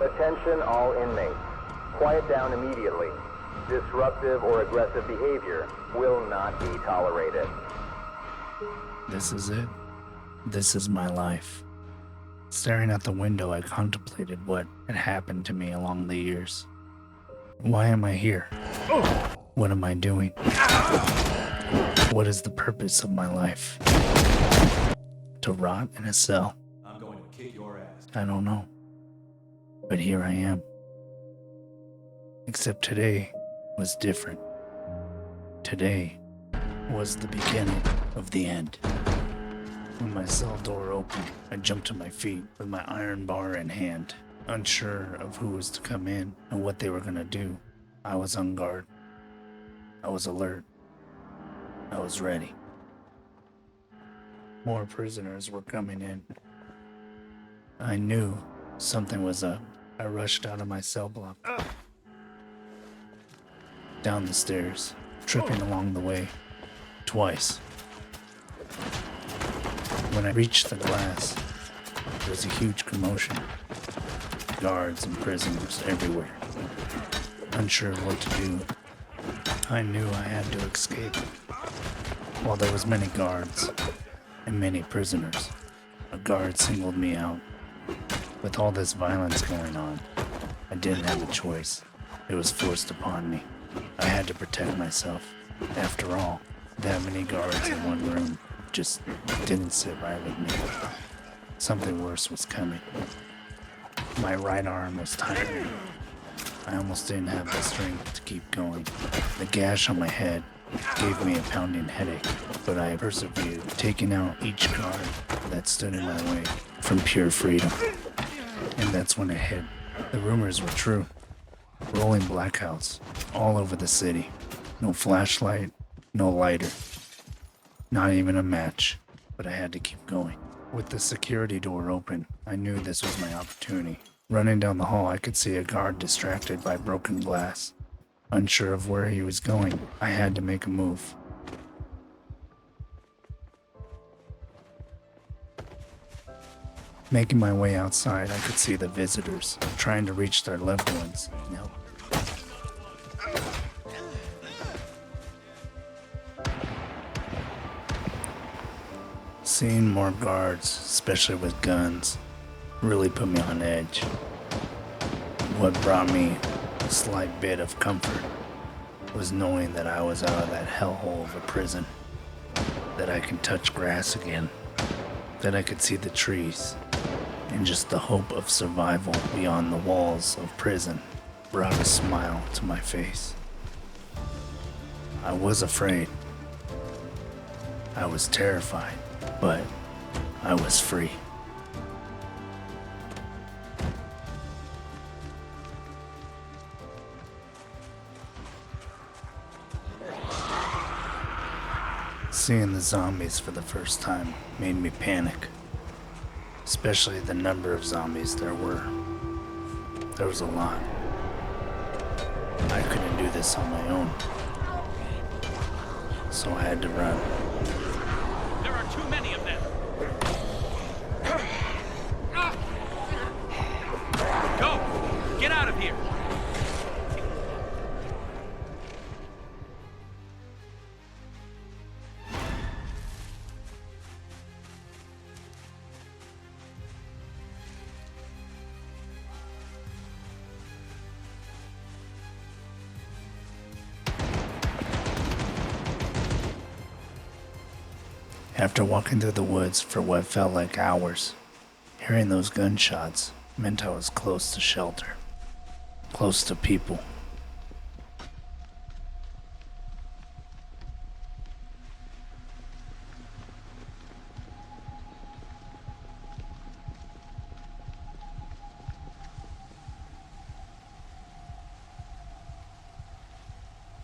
Attention all inmates. Quiet down immediately. Disruptive or aggressive behavior will not be tolerated. This is it. This is my life. Staring out the window, I contemplated what had happened to me along the years. Why am I here? What am I doing? What is the purpose of my life? To rot in a cell? I'm going to kick your ass. I don't know. But here I am. Except today was different. Today was the beginning of the end. When my cell door opened, I jumped to my feet with my iron bar in hand, unsure of who was to come in and what they were going to do. I was on guard. I was alert. I was ready. More prisoners were coming in. I knew something was up. I rushed out of my cell block. Down the stairs, tripping along the way, twice. When I reached the glass, there was a huge commotion. Guards and prisoners everywhere. Unsure of what to do, I knew I had to escape. While there was many guards and many prisoners, a guard singled me out. With all this violence going on, I didn't have a choice. It was forced upon me. I had to protect myself. After all, that many guards in one room just didn't sit right with me. Something worse was coming. My right arm was tightening. I almost didn't have the strength to keep going. The gash on my head gave me a pounding headache, but I persevered, taking out each guard that stood in my way from pure freedom. And that's when it hit. The rumors were true. Rolling blackouts all over the city. No flashlight, no lighter. Not even a match, but I had to keep going. With the security door open, I knew this was my opportunity. Running down the hall, I could see a guard distracted by broken glass. Unsure of where he was going, I had to make a move. Making my way outside, I could see the visitors trying to reach their loved ones. No. Seeing more guards, especially with guns, really put me on edge. What brought me a slight bit of comfort was knowing that I was out of that hellhole of a prison, that I could touch grass again, that I could see the trees, and just the hope of survival beyond the walls of prison brought a smile to my face. I was afraid. I was terrified, but I was free. Seeing the zombies for the first time made me panic, especially the number of zombies there were. There was a lot. I couldn't do this on my own, so I had to run. There are too many of them. Go! Get out of here! After walking through the woods for what felt like hours, hearing those gunshots meant I was close to shelter, close to people.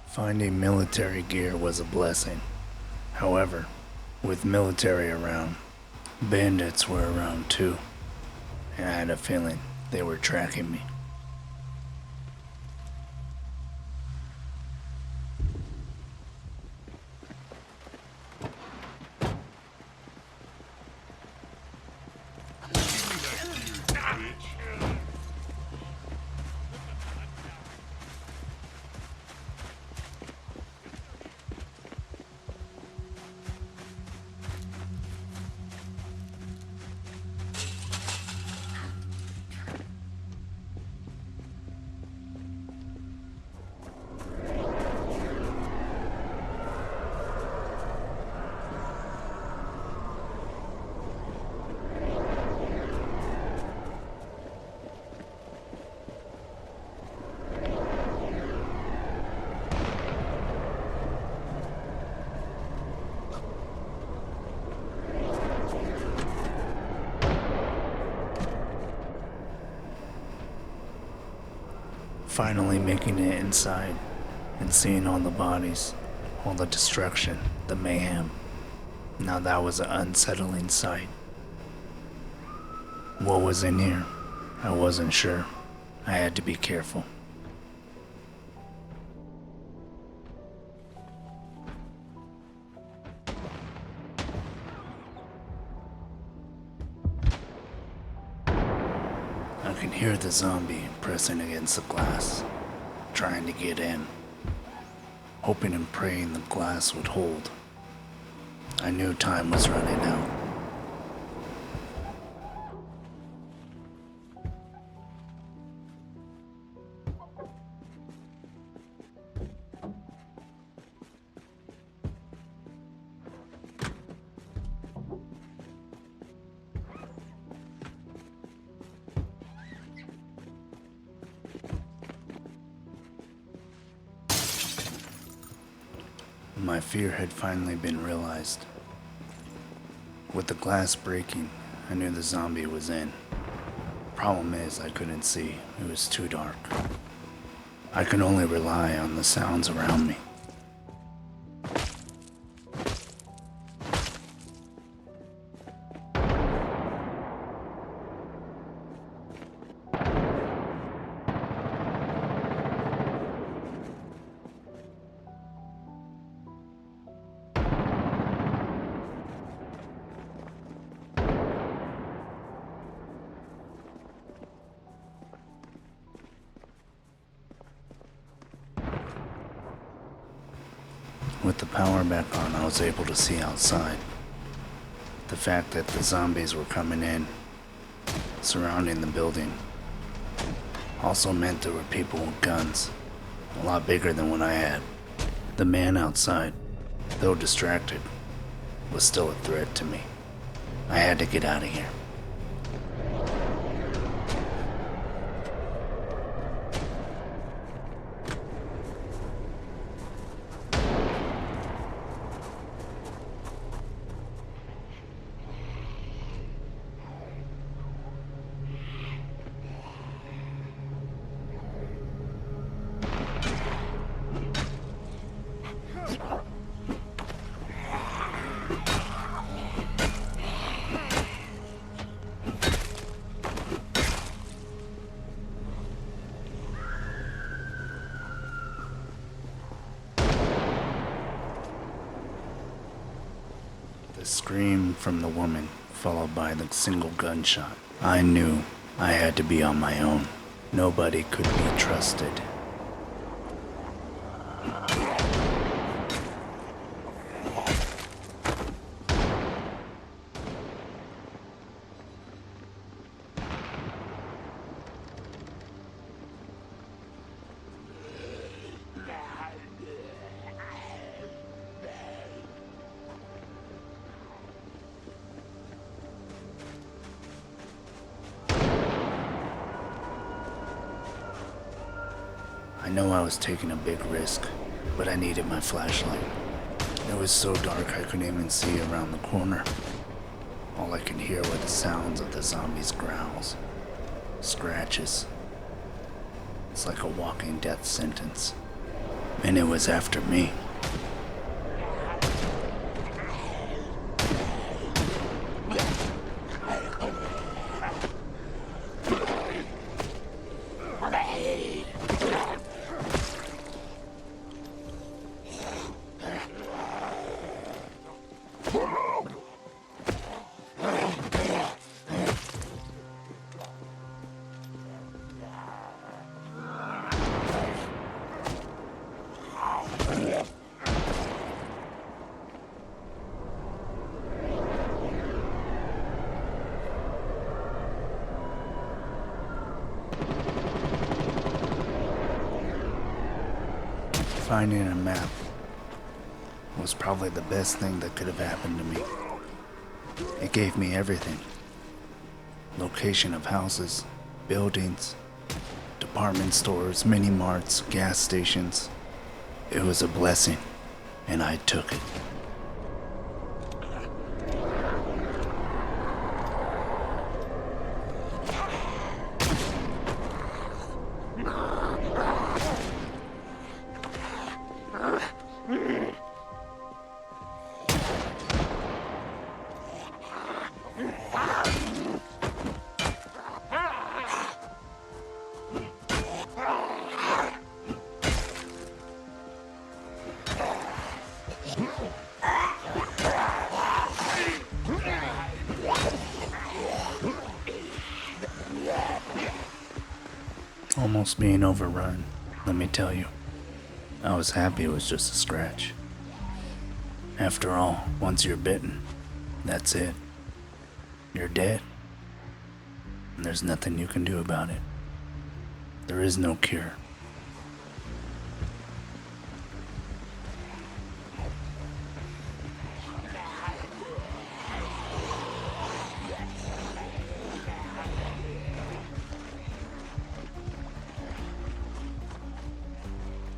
Finding military gear was a blessing. However, with military around, bandits were around too, and I had a feeling they were tracking me. Finally making it inside and seeing all the bodies, all the destruction, the mayhem. Now that was an unsettling sight. What was in here? I wasn't sure. I had to be careful. I could hear the zombie pressing against the glass, trying to get in, hoping and praying the glass would hold. I knew time was running out. My fear had finally been realized. With the glass breaking, I knew the zombie was in. Problem is, I couldn't see. It was too dark. I could only rely on the sounds around me. With the power back on, I was able to see outside. The fact that the zombies were coming in, surrounding the building, also meant there were people with guns, a lot bigger than what I had. The man outside, though distracted, was still a threat to me. I had to get out of here. The scream from the woman, followed by the single gunshot. I knew I had to be on my own. Nobody could be trusted. I know I was taking a big risk, but I needed my flashlight. It was so dark I couldn't even see around the corner. All I could hear were the sounds of the zombies' growls, scratches. It's like a walking death sentence. And it was after me. Finding a map was probably the best thing that could have happened to me. It gave me everything. Location of houses, buildings, department stores, mini marts, gas stations. It was a blessing, and I took it. Almost being overrun, let me tell you. I was happy it was just a scratch. After all, once you're bitten, that's it. You're dead. And there's nothing you can do about it. There is no cure.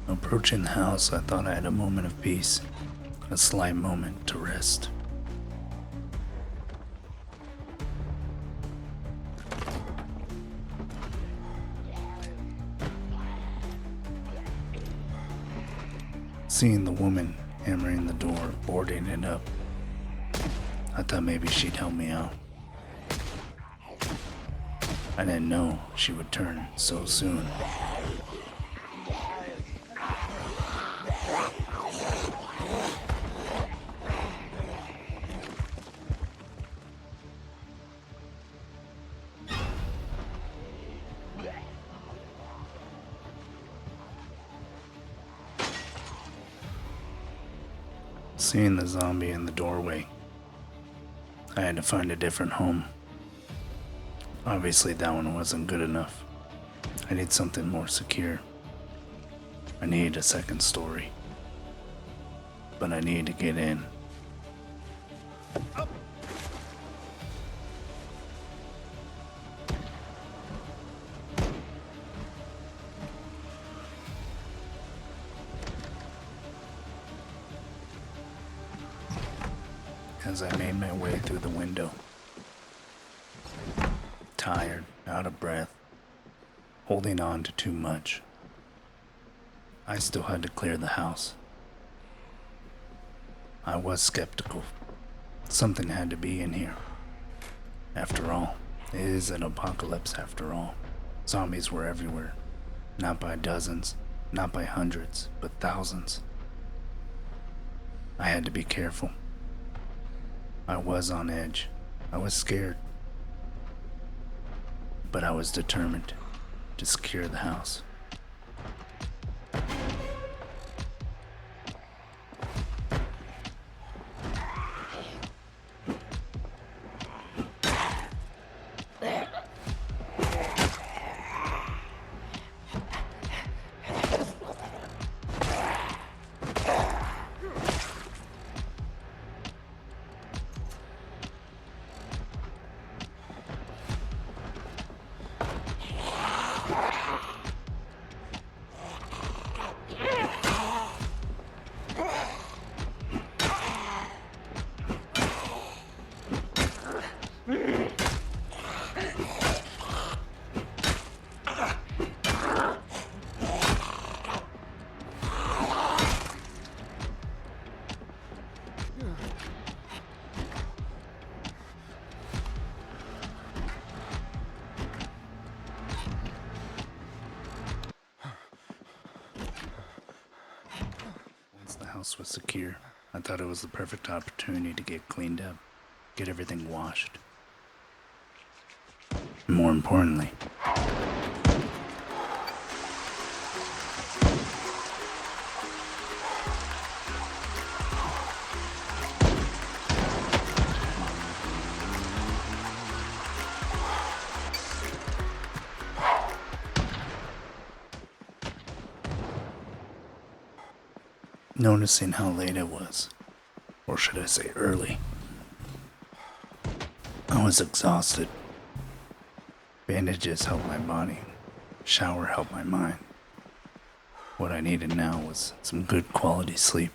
Approaching the house, I thought I had a moment of peace, a slight moment to rest. Seeing the woman hammering the door, boarding it up, I thought maybe she'd help me out. I didn't know she would turn so soon. Seeing the zombie in the doorway, I had to find a different home. Obviously, that one wasn't good enough. I need something more secure. I need a second story. But I need to get in. As I made my way through the window, tired, out of breath, holding on to too much, I still had to clear the house. I was skeptical. Something had to be in here. After all, it is an apocalypse after all. Zombies were everywhere. Not by dozens, not by hundreds, but thousands. I had to be careful. I was on edge. I was scared. But I was determined to secure the house. The house was secure. I thought it was the perfect opportunity to get cleaned up, get everything washed. And more importantly, noticing how late it was, or should I say early. I was exhausted. Bandages helped my body. Shower helped my mind. What I needed now was some good quality sleep.